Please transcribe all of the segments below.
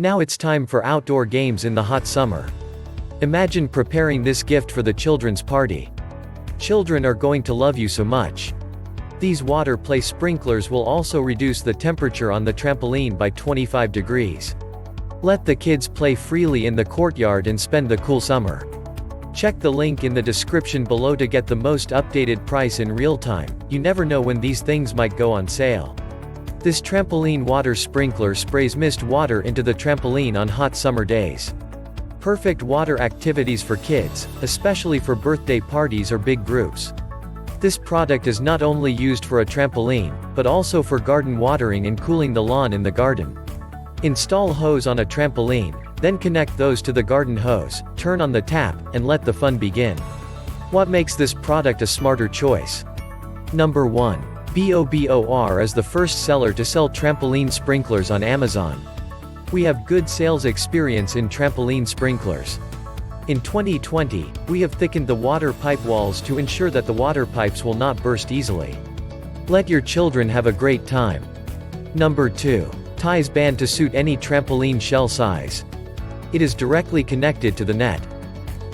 Now it's time for outdoor games in the hot summer. Imagine preparing this gift for the children's party. Children are going to love you so much. These water play sprinklers will also reduce the temperature on the trampoline by 25 degrees. Let the kids play freely in the courtyard and spend the cool summer. Check the link in the description below to get the most updated price in real time. You never know when these things might go on sale. This trampoline water sprinkler sprays mist water into the trampoline on hot summer days. Perfect water activities for kids, especially for birthday parties or big groups. This product is not only used for a trampoline, but also for garden watering and cooling the lawn in the garden. Install hose on a trampoline, then connect those to the garden hose, turn on the tap, and let the fun begin. What makes this product a smarter choice? Number 1. Bobor is the first seller to sell trampoline sprinklers on Amazon. We have good sales experience in trampoline sprinklers. In 2020, we have thickened the water pipe walls to ensure that the water pipes will not burst easily. Let your children have a great time. Number 2. Ties band to suit any trampoline shell size. It is directly connected to the net.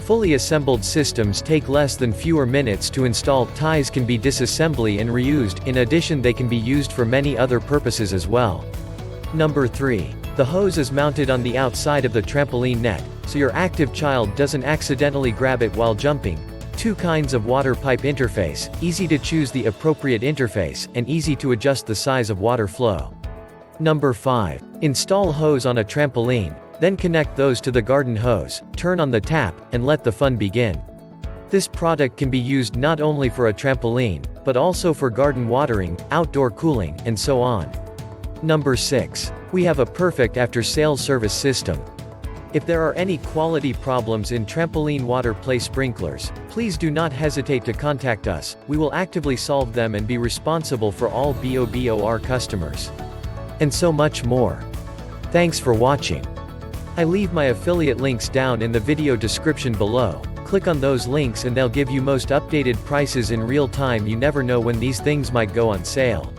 Fully assembled systems take less than fewer minutes to install. Ties can be disassembly and reused. In addition, they can be used for many other purposes as well. Number 3. The hose is mounted on the outside of the trampoline net, so your active child doesn't accidentally grab it while jumping. 2 kinds of water pipe interface, easy to choose the appropriate interface, and easy to adjust the size of water flow. Number 5. Install hose on a trampoline, then connect those to the garden hose, turn on the tap, and let the fun begin. This product can be used not only for a trampoline, but also for garden watering, outdoor cooling, and so on. Number 6. We have a perfect after-sales service system. If there are any quality problems in trampoline water play sprinklers, please do not hesitate to contact us. We will actively solve them and be responsible for all Bobor customers. And so much more. Thanks for watching. I leave my affiliate links down in the video description below. Click on those links and they'll give you most updated prices in real time. You never know when these things might go on sale.